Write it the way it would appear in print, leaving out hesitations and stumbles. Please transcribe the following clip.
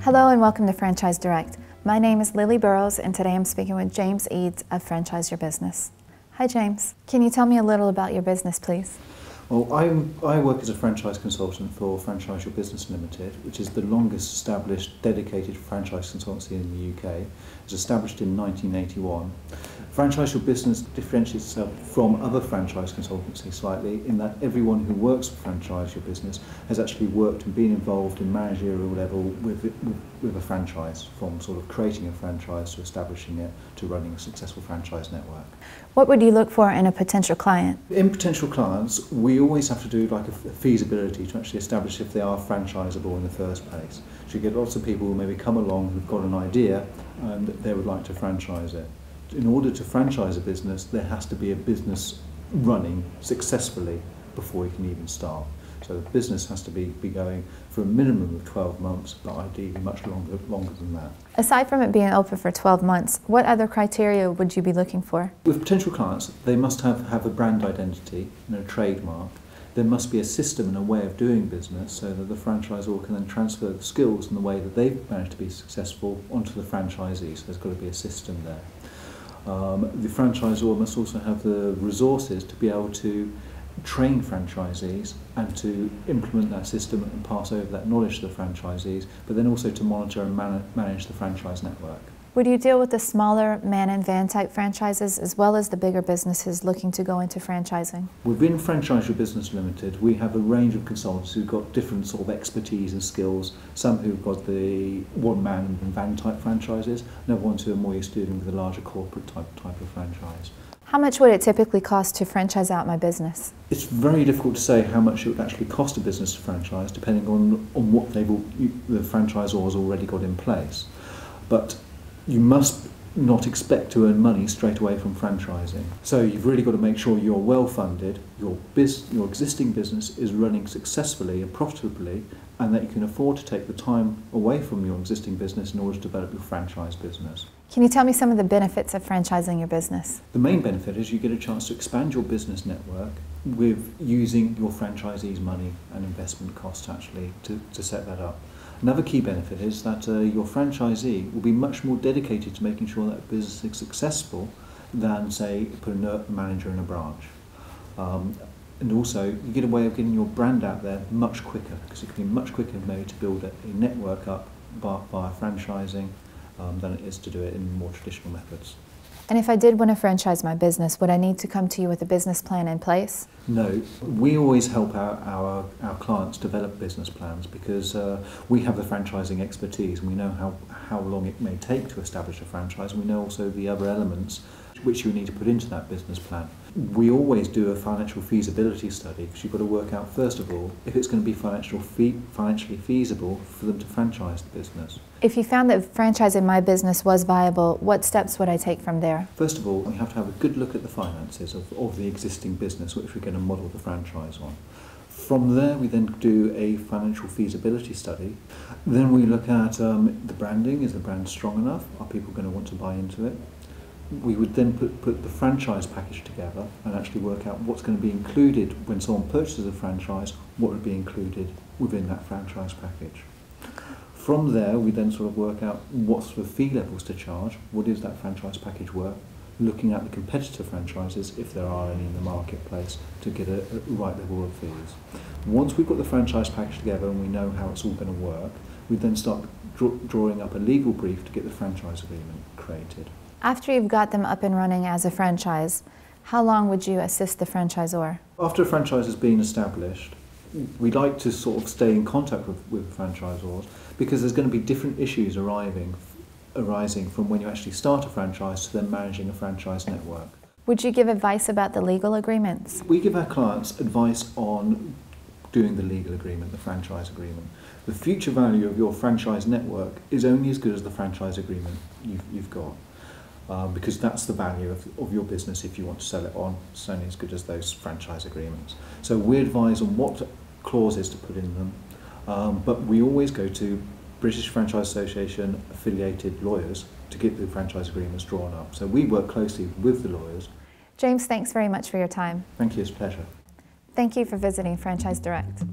Hello and welcome to Franchise Direct. My name is Lily Burrows and today I'm speaking with James Eads of Franchise Your Business. Hi James, can you tell me a little about your business please? Well, I work as a franchise consultant for Franchise Your Business Limited, which is the longest established dedicated franchise consultancy in the UK. It was established in 1981. Franchise Your Business differentiates itself from other franchise consultancies slightly in that everyone who works for Franchise Your Business has actually worked and been involved in managerial level with a franchise, from sort of creating a franchise to establishing it to running a successful franchise network. What would you look for in a potential client? In potential clients, we always have to do like a feasibility to actually establish if they are franchisable in the first place. So you get lots of people who maybe come along who've got an idea and they would like to franchise it. In order to franchise a business, there has to be a business running successfully before you can even start. So the business has to be going for a minimum of 12 months, but ideally much longer than that. Aside from it being open for 12 months, what other criteria would you be looking for? With potential clients, they must have a brand identity and a trademark. There must be a system and a way of doing business so that the franchisor can then transfer the skills and the way that they've managed to be successful onto the franchisees. So there's got to be a system there. The franchisor must also have the resources to be able to train franchisees and to implement that system and pass over that knowledge to the franchisees, but then also to monitor and manage the franchise network. Would you deal with the smaller man and van type franchises as well as the bigger businesses looking to go into franchising? Within Franchise Your Business Limited, we have a range of consultants who've got different sort of expertise and skills. Some who've got the one-man and van type franchises, and other ones who are more used to dealing with a larger corporate type of franchise. How much would it typically cost to franchise out my business? It's very difficult to say how much it would actually cost a business to franchise, depending on what the franchisor has already got in place. But you must not expect to earn money straight away from franchising. So you've really got to make sure you're well funded, your existing business is running successfully and profitably, and that you can afford to take the time away from your existing business in order to develop your franchise business. Can you tell me some of the benefits of franchising your business? The main benefit is you get a chance to expand your business network with using your franchisees' money and investment costs actually to set that up. Another key benefit is that your franchisee will be much more dedicated to making sure that business is successful than, say, putting a manager in a branch. And also, you get a way of getting your brand out there much quicker, because it can be much quicker maybe to build a network up via franchising than it is to do it in more traditional methods. And if I did want to franchise my business, would I need to come to you with a business plan in place? No, we always help our clients develop business plans because we have the franchising expertise and we know how long it may take to establish a franchise, and we know also the other elements which you need to put into that business plan. We always do a financial feasibility study because you've got to work out first of all if it's going to be financially feasible for them to franchise the business. If you found that franchising my business was viable, what steps would I take from there? First of all, we have to have a good look at the finances of the existing business which we're going to model the franchise on. From there we then do a financial feasibility study. Then we look at the branding. Is the brand strong enough? Are people going to want to buy into it? We would then put the franchise package together and actually work out what's going to be included when someone purchases a franchise, what would be included within that franchise package. From there, we then sort of work out what sort of fee levels to charge, what is that franchise package worth, looking at the competitor franchises, if there are any in the marketplace, to get a right level of fees. Once we've got the franchise package together and we know how it's all going to work, we then start drawing up a legal brief to get the franchise agreement created. After you've got them up and running as a franchise, how long would you assist the franchisor? After a franchise has been established, we like to sort of stay in contact with franchisors because there's going to be different issues arising from when you actually start a franchise to then managing a franchise network. Would you give advice about the legal agreements? We give our clients advice on doing the legal agreement, the franchise agreement. The future value of your franchise network is only as good as the franchise agreement you've got. Because that's the value of your business if you want to sell it on. It's only as good as those franchise agreements. So we advise on what clauses to put in them, but we always go to British Franchise Association affiliated lawyers to get the franchise agreements drawn up. So we work closely with the lawyers. James, thanks very much for your time. Thank you, it's a pleasure. Thank you for visiting Franchise Direct.